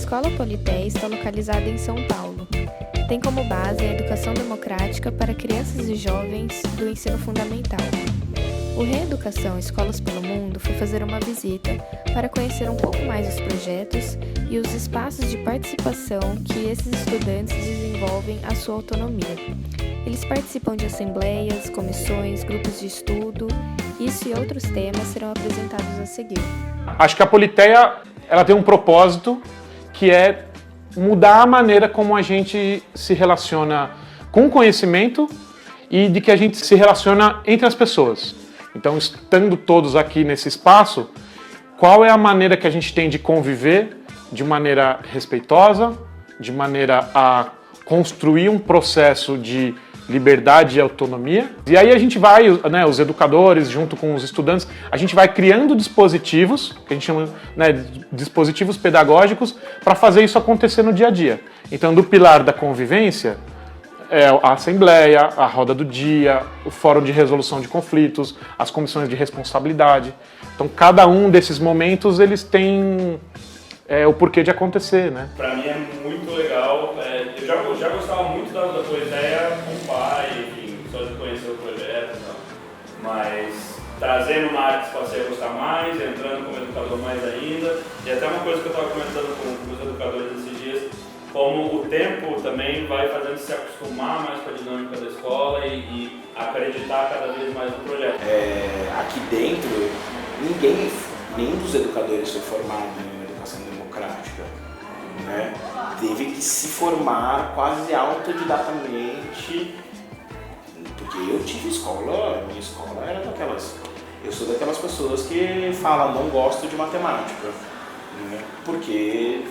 Escola Politeia está localizada em São Paulo. Tem como base a educação democrática para crianças e jovens do ensino fundamental. O Reeducação Escolas pelo Mundo foi fazer uma visita para conhecer um pouco mais os projetos e os espaços de participação que esses estudantes desenvolvem à sua autonomia. Eles participam de assembleias, comissões, grupos de estudo. Isso e outros temas serão apresentados a seguir. Acho que a Politeia ela tem um propósito que é mudar a maneira como a gente se relaciona com o conhecimento e de que a gente se relaciona entre as pessoas. Então, estando todos aqui nesse espaço, qual é a maneira que a gente tem de conviver de maneira respeitosa, de maneira a construir um processo de liberdade e autonomia. E aí a gente vai, né, os educadores, junto com os estudantes, a gente vai criando dispositivos, que a gente chama, né, dispositivos pedagógicos, para fazer isso acontecer no dia a dia. Então, do pilar da convivência, a assembleia, a roda do dia, o fórum de resolução de conflitos, as comissões de responsabilidade. Então, cada um desses momentos, eles têm o porquê de acontecer, né? Para mim é muito legal. Eu já gostava muito da tua ideia com o pai, enfim, só de conhecer o projeto, não. Mas trazendo uma área que se passei a gostar mais, entrando como educador mais ainda. E até uma coisa que eu estava comentando com os educadores esses dias, como o tempo também vai fazendo se acostumar mais com a dinâmica da escola e acreditar cada vez mais no projeto. Aqui dentro, nenhum dos educadores foi formado em educação democrática, né? Teve que se formar quase autodidatamente, porque eu tive escola, minha escola era daquelas, eu sou daquelas pessoas que falam não gosto de matemática, né? Porque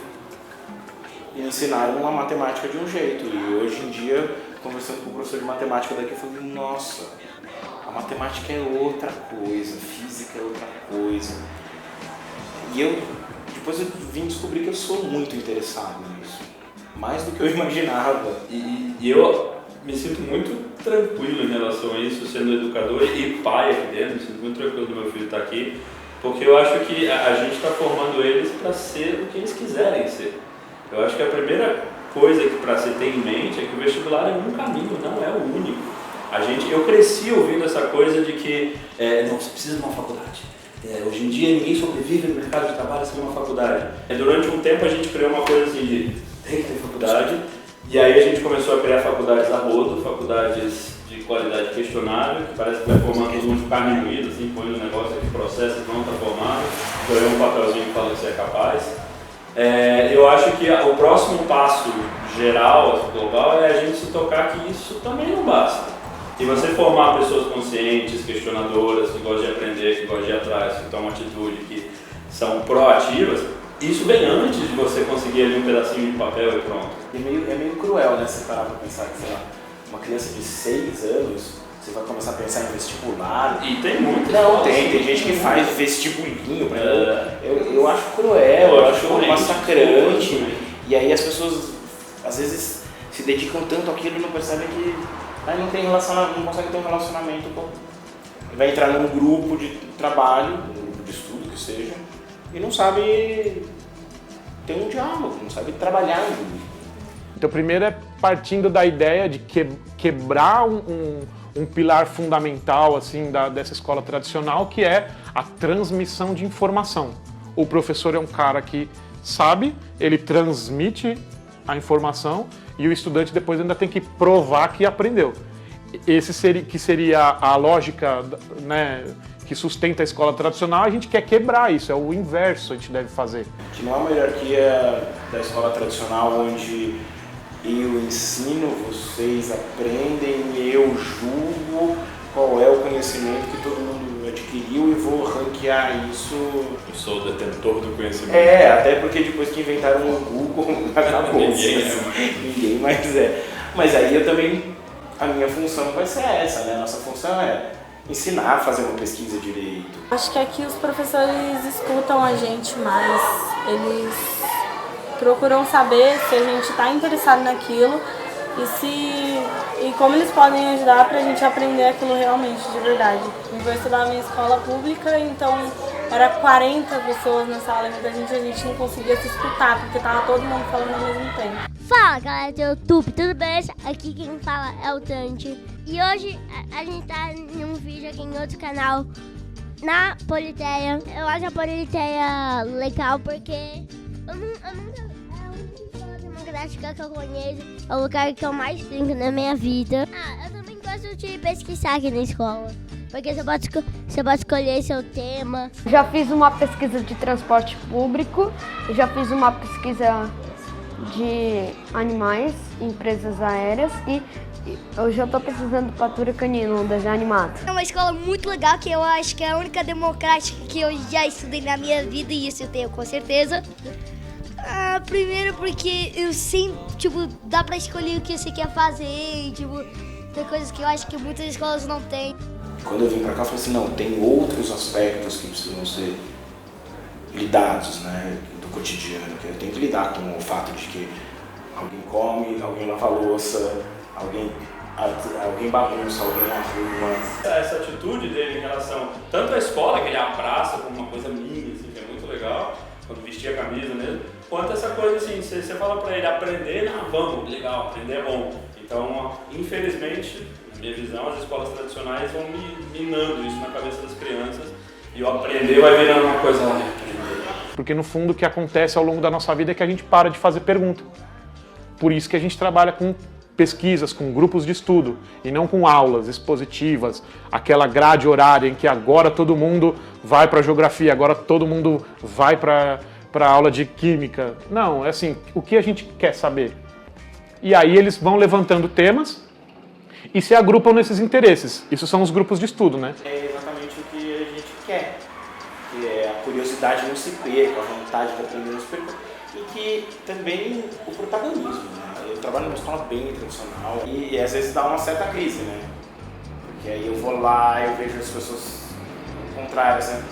me ensinaram a matemática de um jeito, e hoje em dia, conversando com o professor de matemática daqui, eu falei, nossa, a matemática é outra coisa, física é outra coisa. E depois eu vim descobrir que eu sou muito interessado nisso, mais do que eu imaginava. E eu me sinto muito tranquilo em relação a isso, sendo educador e pai aqui dentro, me sinto muito tranquilo do meu filho estar aqui, porque eu acho que a gente está formando eles para ser o que eles quiserem ser. Eu acho que a primeira coisa que para se ter em mente é que o vestibular é um caminho, não é o único. Eu cresci ouvindo essa coisa de que não, você precisa de uma faculdade. Hoje em dia ninguém sobrevive no mercado de trabalho sem uma faculdade. Durante um tempo a gente criou uma coisa assim de tem que ter faculdade, e aí a gente começou a criar faculdades a rodo, faculdades de qualidade questionável, que parece que vai formando todo mundo de carne moída, assim, põe um negócio aqui, processo e pronto, está formado, ganhou um papelzinho que fala que você é capaz. Eu acho que o próximo passo geral, global, é a gente se tocar que isso também não basta. E você formar pessoas conscientes, questionadoras, que gostam de aprender, que gostam de ir atrás, que tomam atitude, que são proativas, isso vem antes de você conseguir ali um pedacinho de papel e pronto. É meio cruel, né, você parar pra pensar que, sei lá, uma criança de 6 anos, você vai começar a pensar em vestibular. E tem muitas. Não, tem gente que faz vestibulinho, eu acho cruel, eu acho massacrante. E aí as pessoas, às vezes, se dedicam tanto àquilo e não percebem que não consegue ter um relacionamento vai entrar num grupo de trabalho, num grupo de estudo que seja, e não sabe ter um diálogo, não sabe trabalhar em grupo. Então, primeiro é partindo da ideia de quebrar um pilar fundamental assim, dessa escola tradicional, que é a transmissão de informação. O professor é um cara que sabe, ele transmite a informação e o estudante depois ainda tem que provar que aprendeu. Esse seria a lógica, né, que sustenta a escola tradicional. A gente quer quebrar isso, é o inverso a gente deve fazer. Que não é uma hierarquia da escola tradicional onde eu ensino, vocês aprendem, eu julgo qual é o conhecimento que todo mundo adquiriu e vou ranquear isso. Eu sou o detentor do conhecimento. Até porque depois que inventaram o Google, acabou. Ninguém mais é. Mas aí eu também, a minha função vai ser essa, né? A nossa função é ensinar a fazer uma pesquisa direito. Acho que aqui os professores escutam a gente mais, eles procuram saber se a gente está interessado naquilo e como eles podem ajudar para a gente aprender aquilo realmente, de verdade. Eu vou estudar na minha escola pública, então era 40 pessoas na sala e a gente não conseguia se escutar, porque tava todo mundo falando ao mesmo tempo. Fala galera do YouTube, tudo bem? Aqui quem fala é o Dante. E hoje a gente tá em um vídeo aqui em outro canal, na Politeia. Eu acho a Politeia legal porque eu nunca, é a única escola democrática que eu conheço, é o lugar que eu mais brinco na minha vida. Eu também gosto de pesquisar aqui na escola, porque você pode escolher seu tema. Já fiz uma pesquisa de transporte público, já fiz uma pesquisa de animais, empresas aéreas e hoje eu estou pesquisando patrulha canina, um desenho animado. É uma escola muito legal, que eu acho que é a única democrática que eu já estudei na minha vida, e isso eu tenho com certeza. Primeiro porque eu sempre, dá pra escolher o que você quer fazer, e, tem coisas que eu acho que muitas escolas não têm. Quando eu vim pra cá, eu falei assim, não, tem outros aspectos que precisam ser lidados, né, do cotidiano, que eu tenho que lidar com o fato de que alguém come, alguém lava a louça, alguém bagunça, alguém arruma. Essa atitude dele em relação tanto à escola, que ele abraça como uma coisa minha, assim, que é muito legal, quando vestia a camisa mesmo, quanto essa coisa assim, você fala pra ele aprender, vamos, legal, aprender é bom. Então, infelizmente, na minha visão, as escolas tradicionais vão minando isso na cabeça das crianças, e o aprender vai virando uma coisa lá. Porque no fundo o que acontece ao longo da nossa vida é que a gente para de fazer pergunta. Por isso que a gente trabalha com pesquisas, com grupos de estudo, e não com aulas expositivas, aquela grade horária em que agora todo mundo vai para geografia, agora todo mundo vai para aula de química. Não, é assim, o que a gente quer saber? E aí eles vão levantando temas e se agrupam nesses interesses. Isso são os grupos de estudo, né? É exatamente o que a gente quer, que é a curiosidade não se perca, a vontade de aprender não se perca, e que também o protagonismo, né? Eu trabalho numa escola bem tradicional e às vezes dá uma certa crise, né? Porque aí eu vou lá, eu vejo as pessoas contrárias, né?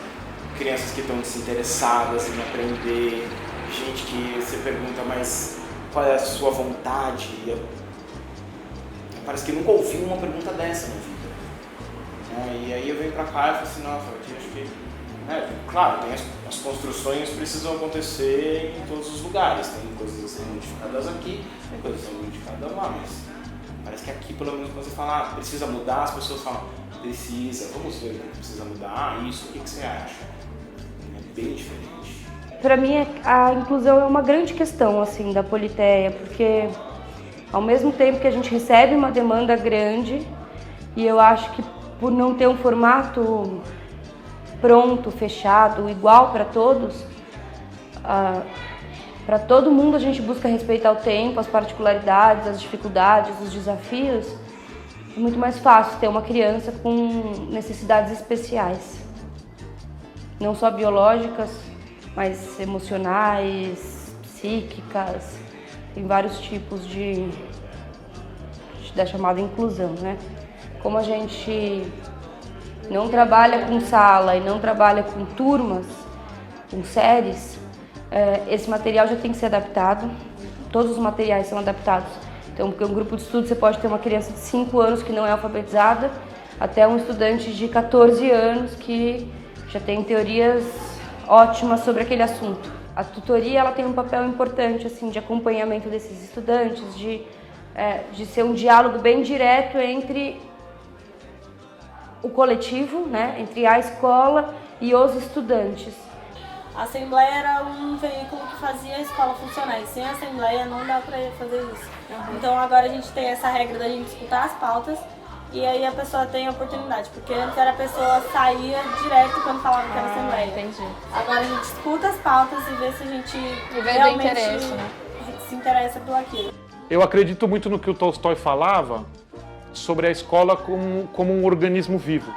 Crianças que estão desinteressadas em aprender, gente que você pergunta, mas qual é a sua vontade? Parece que nunca ouvi uma pergunta dessa na vida. E aí eu venho pra cá e falo assim, nossa, aqui acho que... claro, tem as construções precisam acontecer em todos os lugares, tem coisas a serem modificadas aqui, tem coisas a serem modificadas lá, mas parece que aqui, pelo menos, quando você fala, precisa mudar, as pessoas falam, precisa, vamos ver o que precisa mudar, isso, o que você acha? É bem diferente. Para mim, a inclusão é uma grande questão assim, da Politeia, porque ao mesmo tempo que a gente recebe uma demanda grande, e eu acho que por não ter um formato pronto, fechado, igual para todos, para todo mundo a gente busca respeitar o tempo, as particularidades, as dificuldades, os desafios. É muito mais fácil ter uma criança com necessidades especiais, não só biológicas, mas emocionais, psíquicas, tem vários tipos da chamada inclusão, né? Como a gente não trabalha com sala e não trabalha com turmas, com séries, esse material já tem que ser adaptado, todos os materiais são adaptados. Então, porque um grupo de estudo você pode ter uma criança de 5 anos que não é alfabetizada, até um estudante de 14 anos que já tem teorias ótimas sobre aquele assunto. A tutoria ela tem um papel importante assim, de acompanhamento desses estudantes, de ser um diálogo bem direto entre o coletivo, né, entre a escola e os estudantes. A Assembleia era um veículo que fazia a escola funcionar, e sem a Assembleia não dá pra fazer isso. Então agora a gente tem essa regra da gente escutar as pautas, e aí a pessoa tem a oportunidade, porque antes era a pessoa saía direto quando falava que era Assembleia. Entendi. Agora a gente escuta as pautas e vê se a gente realmente interesse, né? se interessa por aquilo. Eu acredito muito no que o Tolstói falava sobre a escola como um organismo vivo.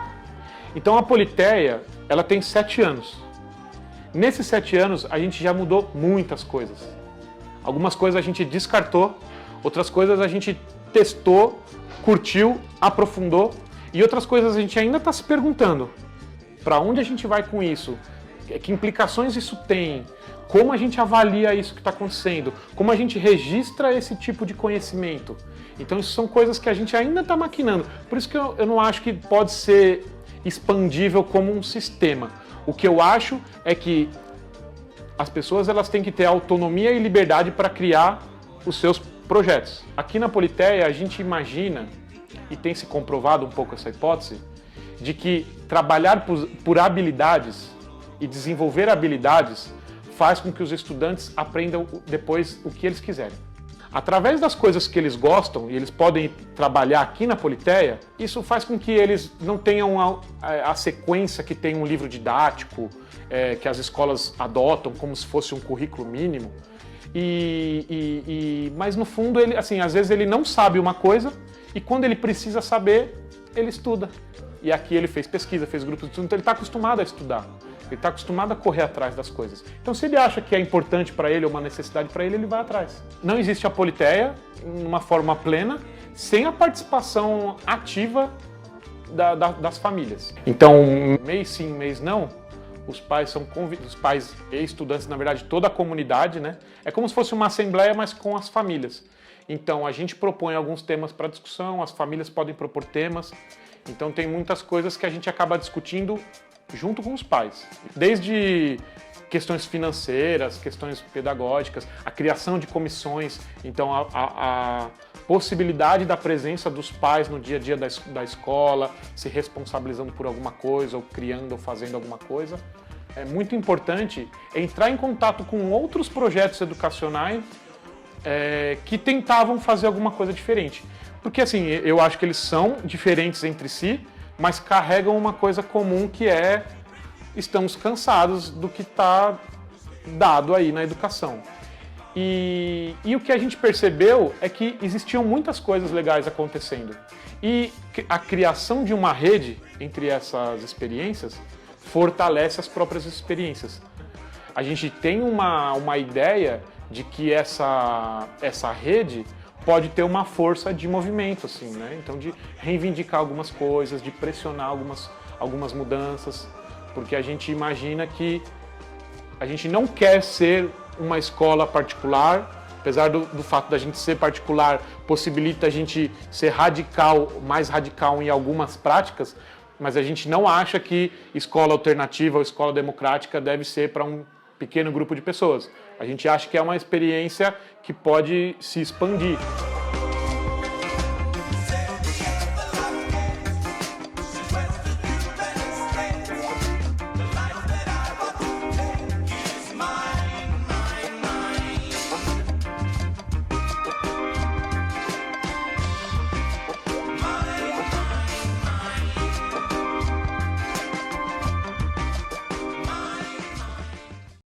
Então a Politeia, ela tem 7 anos. Nesses 7 anos, a gente já mudou muitas coisas. Algumas coisas a gente descartou, outras coisas a gente testou, curtiu, aprofundou, e outras coisas a gente ainda está se perguntando para onde a gente vai com isso, que implicações isso tem, como a gente avalia isso que está acontecendo, como a gente registra esse tipo de conhecimento. Então isso são coisas que a gente ainda está maquinando. Por isso que eu não acho que pode ser expandível como um sistema. O que eu acho é que as pessoas elas têm que ter autonomia e liberdade para criar os seus projetos. Aqui na Politeia a gente imagina, e tem se comprovado um pouco essa hipótese, de que trabalhar por habilidades e desenvolver habilidades faz com que os estudantes aprendam depois o que eles quiserem. Através das coisas que eles gostam e eles podem trabalhar aqui na Politeia, isso faz com que eles não tenham a sequência que tem um livro didático, que as escolas adotam como se fosse um currículo mínimo. Mas no fundo, ele, assim, às vezes ele não sabe uma coisa e quando ele precisa saber, ele estuda. E aqui ele fez pesquisa, fez grupos de estudo, então ele está acostumado a estudar. Ele está acostumado a correr atrás das coisas. Então, se ele acha que é importante para ele ou uma necessidade para ele, ele vai atrás. Não existe a Politeia, de uma forma plena, sem a participação ativa das famílias. Então, mês sim, mês não, os pais são os pais e estudantes, na verdade, toda a comunidade, né? É como se fosse uma assembleia, mas com as famílias. Então, a gente propõe alguns temas para discussão, as famílias podem propor temas. Então, tem muitas coisas que a gente acaba discutindo junto com os pais, desde questões financeiras, questões pedagógicas, a criação de comissões, então a possibilidade da presença dos pais no dia a dia da escola, se responsabilizando por alguma coisa, ou criando ou fazendo alguma coisa. É muito importante entrar em contato com outros projetos educacionais que tentavam fazer alguma coisa diferente. Porque assim, eu acho que eles são diferentes entre si, mas carregam uma coisa comum que é estamos cansados do que está dado aí na educação. E o que a gente percebeu é que existiam muitas coisas legais acontecendo. E a criação de uma rede entre essas experiências fortalece as próprias experiências. A gente tem uma ideia de que essa rede pode ter uma força de movimento, assim, né? Então, de reivindicar algumas coisas, de pressionar algumas mudanças, porque a gente imagina que a gente não quer ser uma escola particular, apesar do fato da gente ser particular, possibilita a gente ser mais radical em algumas práticas, mas a gente não acha que escola alternativa ou escola democrática deve ser para um pequeno grupo de pessoas. A gente acha que é uma experiência que pode se expandir.